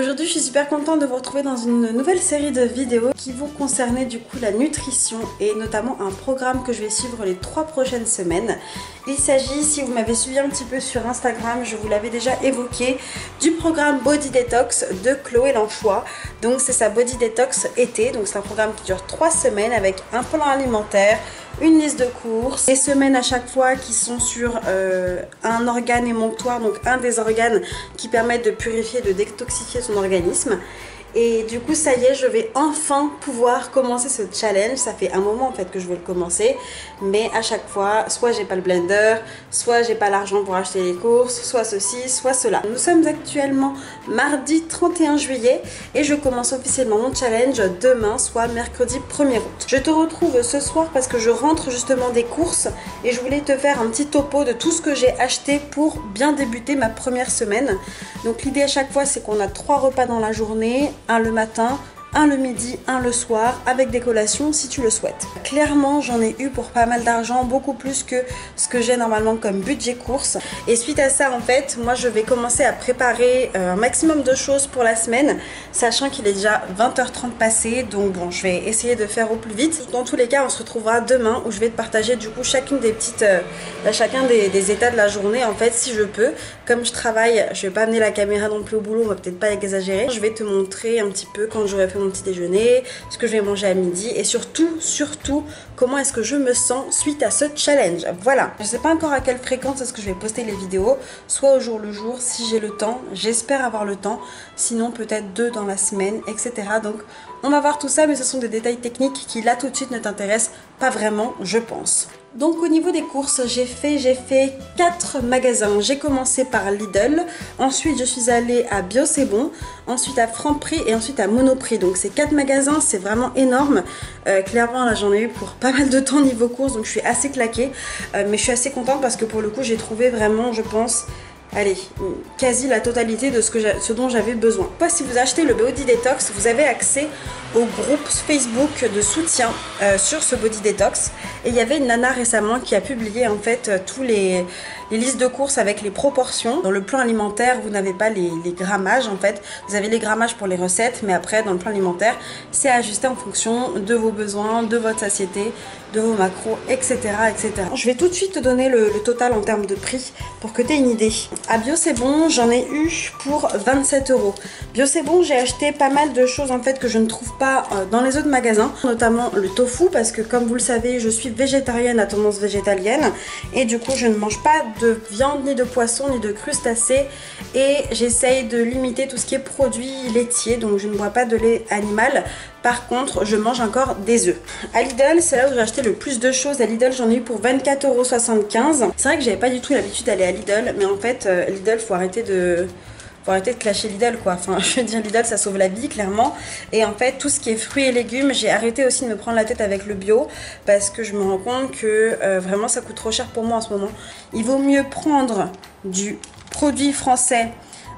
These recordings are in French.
Aujourd'hui je suis super contente de vous retrouver dans une nouvelle série de vidéos qui vont concerner du coup la nutrition et notamment un programme que je vais suivre les 3 prochaines semaines. Il s'agit, si vous m'avez suivi un petit peu sur Instagram, je vous l'avais déjà évoqué, du programme Body Detox de Chloé Lanchois. Donc c'est sa Body Detox été, donc c'est un programme qui dure 3 semaines avec un plan alimentaire, une liste de courses, des semaines à chaque fois qui sont sur un organe émonctoire, donc un des organes qui permettent de purifier, de détoxifier son organisme. Et du coup ça y est, je vais enfin pouvoir commencer ce challenge. Ça fait un moment en fait que je veux le commencer, mais à chaque fois, soit j'ai pas le blender, soit j'ai pas l'argent pour acheter les courses, soit ceci, soit cela. Nous sommes actuellement mardi 31 juillet et je commence officiellement mon challenge demain, soit mercredi 1er août. Je te retrouve ce soir parce que je rentre justement des courses et je voulais te faire un petit topo de tout ce que j'ai acheté pour bien débuter ma première semaine. Donc l'idée à chaque fois c'est qu'on a 3 repas dans la journée, un le matin, un le midi, un le soir, avec des collations si tu le souhaites. Clairement, j'en ai eu pour pas mal d'argent, beaucoup plus que ce que j'ai normalement comme budget course. Et suite à ça, en fait, moi je vais commencer à préparer un maximum de choses pour la semaine, sachant qu'il est déjà 20h30 passé, donc bon, je vais essayer de faire au plus vite. Dans tous les cas, on se retrouvera demain où je vais te partager du coup chacune des petites, chacun des états de la journée en fait, si je peux. Comme je travaille, je vais pas amener la caméra non plus au boulot, on va peut-être pas exagérer. Je vais te montrer un petit peu quand j'aurai fait mon petit déjeuner, ce que je vais manger à midi et surtout comment est-ce que je me sens suite à ce challenge. Voilà, je sais pas encore à quelle fréquence est-ce que je vais poster les vidéos, soit au jour le jour si j'ai le temps, j'espère avoir le temps, sinon peut-être 2 dans la semaine, etc. Donc on va voir tout ça, mais ce sont des détails techniques qui là tout de suite ne t'intéressent pas vraiment, je pense. Donc au niveau des courses, j'ai fait 4 magasins. J'ai commencé par Lidl, ensuite je suis allée à Bio C'est Bon, ensuite à Franprix et ensuite à Monoprix. Donc ces 4 magasins, c'est vraiment énorme. Clairement là j'en ai eu pour pas mal de temps niveau courses, donc je suis assez claquée. Mais je suis assez contente parce que pour le coup j'ai trouvé vraiment, je pense, allez, quasi la totalité de ce dont j'avais besoin. Si vous achetez le Body Detox, vous avez accès au groupe Facebook de soutien sur ce Body Detox. Et il y avait une nana récemment qui a publié en fait tous les listes de courses avec les proportions. Dans le plan alimentaire, vous n'avez pas les grammages en fait. Vous avez les grammages pour les recettes, mais après dans le plan alimentaire, c'est ajusté en fonction de vos besoins, de votre satiété, de vos macros, etc. etc. Je vais tout de suite te donner le total en termes de prix pour que tu aies une idée. À Bio C'est Bon, j'en ai eu pour 27 €. Bio C'est Bon, j'ai acheté pas mal de choses en fait que je ne trouve pas dans les autres magasins, notamment le tofu, parce que comme vous le savez, je suis végétarienne à tendance végétalienne et du coup je ne mange pas de viande, ni de poisson, ni de crustacés et j'essaye de limiter tout ce qui est produits laitiers, donc je ne bois pas de lait animal. Par contre, je mange encore des œufs. À Lidl, c'est là où j'ai acheté le plus de choses. À Lidl, j'en ai eu pour 24,75 €. C'est vrai que j'avais pas du tout l'habitude d'aller à Lidl, mais en fait, Lidl, faut arrêter de clasher Lidl quoi. Enfin, je veux dire, Lidl ça sauve la vie clairement. Et en fait, tout ce qui est fruits et légumes, j'ai arrêté aussi de me prendre la tête avec le bio parce que je me rends compte que vraiment ça coûte trop cher pour moi en ce moment. Il vaut mieux prendre du produit français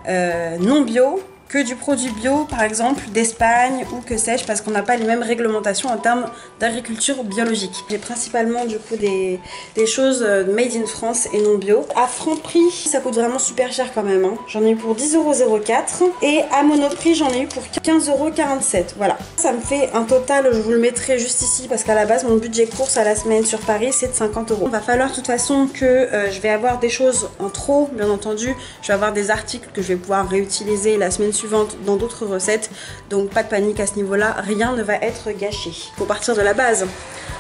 non bio que du produit bio par exemple d'Espagne ou que sais-je, parce qu'on n'a pas les mêmes réglementations en termes d'agriculture biologique. J'ai principalement du coup des choses made in France et non bio. À Franprix ça coûte vraiment super cher quand même hein. J'en ai eu pour 10,04 € et à Monoprix j'en ai eu pour 15,47 €. Voilà, ça me fait un total, je vous le mettrai juste ici parce qu'à la base mon budget course à la semaine sur Paris c'est de 50 €. Il va falloir de toute façon que je vais avoir des choses en trop, bien entendu. Je vais avoir des articles que je vais pouvoir réutiliser la semaine suivante dans d'autres recettes, donc pas de panique à ce niveau là, rien ne va être gâché. Faut partir de la base.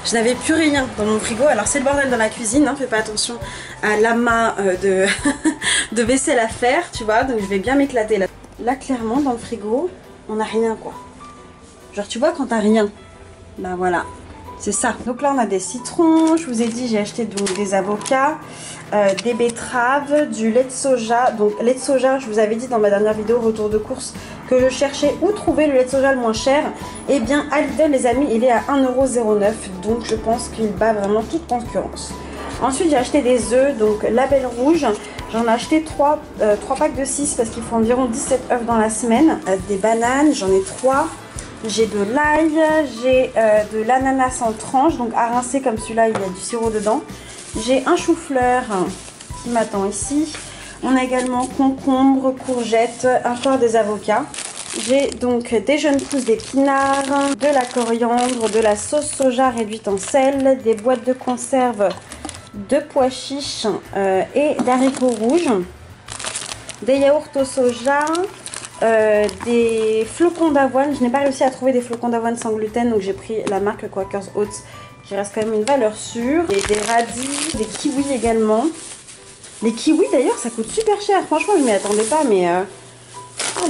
Je n'avais plus rien dans mon frigo, alors c'est le bordel dans la cuisine, hein, fais pas attention à l'amas de vaisselle à faire, tu vois, donc je vais bien m'éclater là. Là clairement dans le frigo, on n'a rien quoi. Genre tu vois quand t'as rien, bah voilà, c'est ça. Donc là on a des citrons, je vous ai dit j'ai acheté donc des avocats, des betteraves, du lait de soja. Donc lait de soja, je vous avais dit dans ma dernière vidéo retour de course que je cherchais où trouver le lait de soja le moins cher. Et bien à Lidl les amis, il est à 1,09 €, donc je pense qu'il bat vraiment toute concurrence. Ensuite j'ai acheté des œufs, donc Label Rouge. J'en ai acheté 3 packs de 6 parce qu'il faut environ 17 œufs dans la semaine. Des bananes, j'en ai 3. J'ai de l'ail, j'ai de l'ananas en tranches, donc à rincer comme celui-là, il y a du sirop dedans. J'ai un chou-fleur qui m'attend ici. On a également concombre, courgettes, encore des avocats. J'ai donc des jeunes pousses d'épinards, de la coriandre, de la sauce soja réduite en sel, des boîtes de conserve de pois chiches et d'haricots rouges, des yaourts au soja, des flocons d'avoine. Je n'ai pas réussi à trouver des flocons d'avoine sans gluten, donc j'ai pris la marque Quakers Oats qui reste quand même une valeur sûre. Et des radis, des kiwis également. Les kiwis d'ailleurs ça coûte super cher, franchement je m'y attendais pas, mais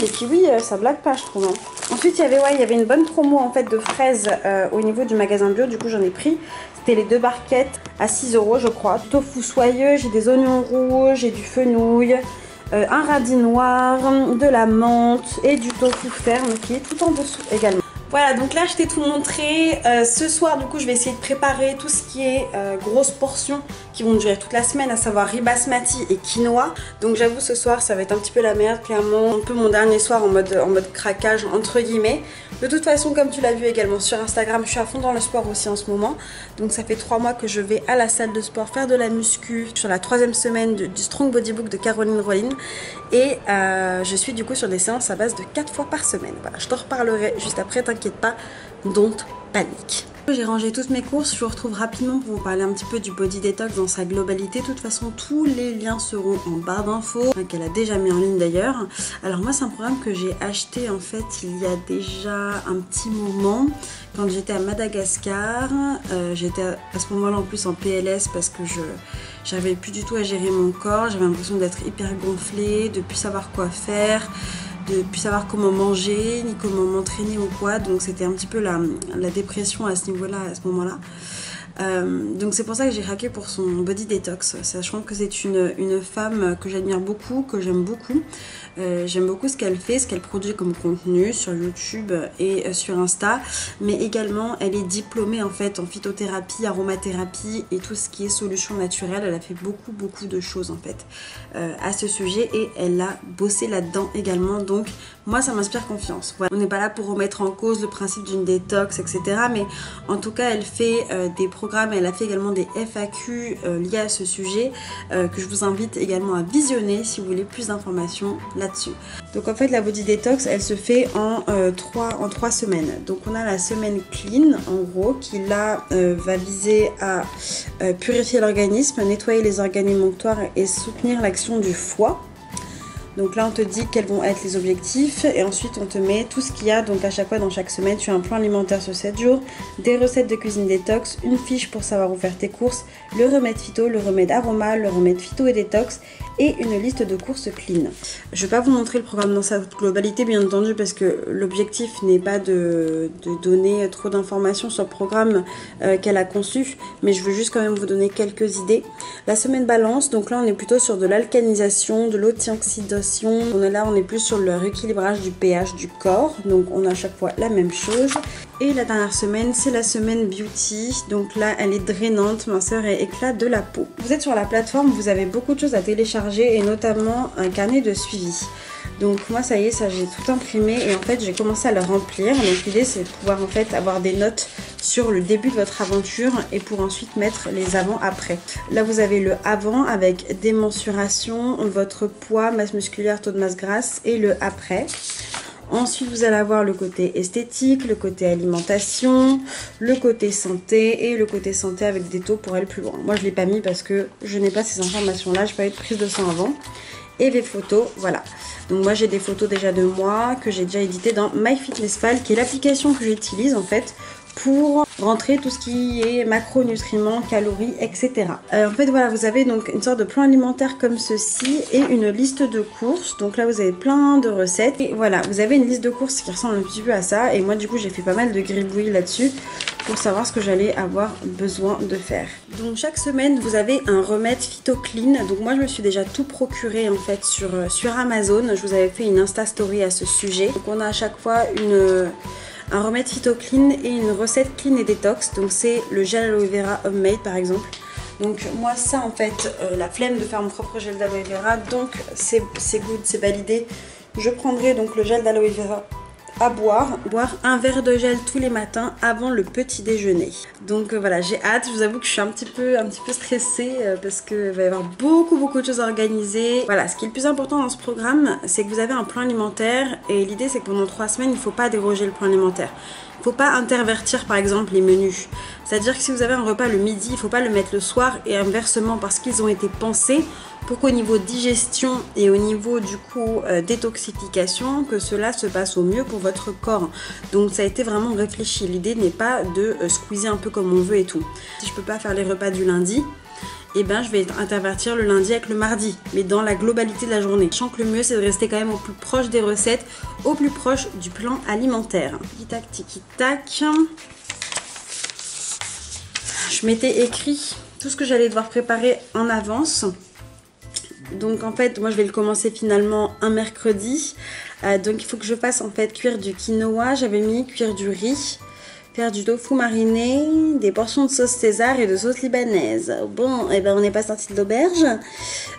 les kiwis ça blague pas je trouve. Hein. Ensuite il y avait une bonne promo en fait de fraises au niveau du magasin bio, du coup j'en ai pris. C'était les 2 barquettes à 6 € je crois. Du tofu soyeux, j'ai des oignons rouges, j'ai du fenouil, un radis noir, de la menthe et du tofu ferme qui est tout en dessous également. Voilà, donc là je t'ai tout montré. Ce soir du coup je vais essayer de préparer tout ce qui est grosses portions qui vont durer toute la semaine, à savoir riz basmati et quinoa. Donc j'avoue ce soir ça va être un petit peu la merde, clairement. Un peu mon dernier soir en mode craquage entre guillemets. De toute façon comme tu l'as vu également sur Instagram, je suis à fond dans le sport aussi en ce moment. Donc ça fait 3 mois que je vais à la salle de sport faire de la muscu sur la 3e semaine du Strong Bodybook de Caroline Rollin. Et je suis du coup sur des séances à base de 4 fois par semaine. Voilà, je t'en reparlerai juste après, t'inquiète pas, don't panique. J'ai rangé toutes mes courses, je vous retrouve rapidement pour vous parler un petit peu du Body Detox dans sa globalité. De toute façon, tous les liens seront en barre d'infos, qu'elle a déjà mis en ligne d'ailleurs. Alors moi, c'est un programme que j'ai acheté en fait il y a déjà un petit moment, quand j'étais à Madagascar. J'étais à ce moment-là en plus en PLS parce que j'arrivais plus du tout à gérer mon corps. J'avais l'impression d'être hyper gonflée, de plus savoir quoi faire, de plus savoir comment manger, ni comment m'entraîner ou quoi. Donc c'était un petit peu la dépression à ce niveau-là, à ce moment-là. Donc c'est pour ça que j'ai craqué pour son Body Detox, sachant que c'est une femme que j'admire beaucoup, que j'aime beaucoup. J'aime beaucoup ce qu'elle fait, ce qu'elle produit comme contenu sur YouTube et sur Insta, mais également elle est diplômée en fait en phytothérapie, aromathérapie et tout ce qui est solution naturelle. Elle a fait beaucoup de choses en fait à ce sujet et elle a bossé là-dedans également, donc moi ça m'inspire confiance. Voilà. On n'est pas là pour remettre en cause le principe d'une détox etc, mais en tout cas elle fait des programmes, elle a fait également des FAQ liés à ce sujet que je vous invite également à visionner si vous voulez plus d'informations là-dessus. Donc en fait la Body Detox elle se fait en 3 semaines. Donc on a la semaine clean en gros qui là va viser à purifier l'organisme, nettoyer les organes émonctoires et soutenir l'action du foie. Donc là on te dit quels vont être les objectifs et ensuite on te met tout ce qu'il y a. Donc à chaque fois dans chaque semaine tu as un plan alimentaire sur 7 jours, des recettes de cuisine détox, une fiche pour savoir où faire tes courses, le remède phyto, le remède aroma, le remède phyto et détox et une liste de courses clean. Je vais pas vous montrer le programme dans sa globalité bien entendu parce que l'objectif n'est pas de donner trop d'informations sur le programme qu'elle a conçu, mais je veux juste quand même vous donner quelques idées. La semaine balance, donc là on est plutôt sur de l'alcanisation, de l'antioxydation. On est plus sur le rééquilibrage du pH du corps, donc on a à chaque fois la même chose. Et la dernière semaine, c'est la semaine beauty, donc là elle est drainante, minceur et éclat de la peau. Vous êtes sur la plateforme, vous avez beaucoup de choses à télécharger et notamment un carnet de suivi. Donc moi ça y est, ça j'ai tout imprimé et en fait j'ai commencé à le remplir. Donc l'idée c'est de pouvoir en fait avoir des notes sur le début de votre aventure et pour ensuite mettre les avant-après. Là vous avez le avant avec des mensurations, votre poids, masse musculaire, taux de masse grasse et le après. Ensuite, vous allez avoir le côté esthétique, le côté alimentation, le côté santé et le côté santé avec des taux pour aller plus loin. Moi, je ne l'ai pas mis parce que je n'ai pas ces informations-là. Je n'ai pas eu de prise de sang avant. Et les photos, voilà. Donc moi, j'ai des photos déjà de moi que j'ai déjà éditées dans MyFitnessPal, qui est l'application que j'utilise en fait pour rentrer tout ce qui est macronutriments, calories, etc. En fait voilà, vous avez donc une sorte de plan alimentaire comme ceci et une liste de courses. Donc là vous avez plein de recettes et voilà, vous avez une liste de courses qui ressemble un petit peu à ça. Et moi du coup j'ai fait pas mal de gribouillis là-dessus pour savoir ce que j'allais avoir besoin de faire. Donc chaque semaine vous avez un remède phyto clean. Donc moi je me suis déjà tout procuré en fait sur Amazon. Je vous avais fait une Insta story à ce sujet. Donc on a à chaque fois un remède phyto clean et une recette clean et détox. Donc c'est le gel aloe vera homemade par exemple. Donc moi ça en fait, la flemme de faire mon propre gel d'aloe vera, donc c'est good, c'est validé. Je prendrai donc le gel d'aloe vera à boire un verre de gel tous les matins avant le petit déjeuner. Donc voilà, j'ai hâte. Je vous avoue que je suis un petit peu stressée parce qu'il va y avoir beaucoup de choses à organiser. Voilà, ce qui est le plus important dans ce programme, c'est que vous avez un plan alimentaire et l'idée c'est que pendant 3 semaines, il ne faut pas déroger le plan alimentaire. Il ne faut pas intervertir par exemple les menus. C'est-à-dire que si vous avez un repas le midi, il ne faut pas le mettre le soir et inversement parce qu'ils ont été pensés pour qu'au niveau digestion et au niveau du coup détoxification, que cela se passe au mieux pour votre corps. Donc ça a été vraiment réfléchi. L'idée n'est pas de squeezer un peu comme on veut et tout. Si je peux pas faire les repas du lundi, eh ben je vais intervertir le lundi avec le mardi, mais dans la globalité de la journée. Sachant que le mieux c'est de rester quand même au plus proche des recettes, au plus proche du plan alimentaire. Tiki-tac, tiki-tac. Je m'étais écrit tout ce que j'allais devoir préparer en avance. Donc en fait, moi je vais le commencer finalement un mercredi. Donc il faut que je fasse en fait cuire du quinoa. J'avais mis cuire du riz, faire du tofu mariné, des portions de sauce César et de sauce libanaise. Bon, et ben on n'est pas sorti de l'auberge.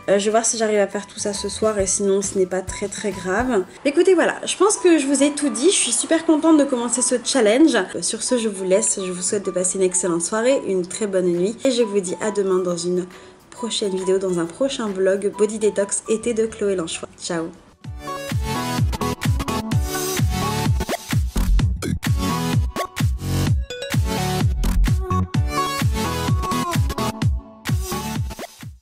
Je vais voir si j'arrive à faire tout ça ce soir et sinon ce n'est pas très grave. Écoutez, voilà, je pense que je vous ai tout dit. Je suis super contente de commencer ce challenge. Sur ce, je vous laisse. Je vous souhaite de passer une excellente soirée, une très bonne nuit. Et je vous dis à demain dans une prochaine vidéo, dans un prochain vlog Body Detox été de Chloé Lanchois. Ciao.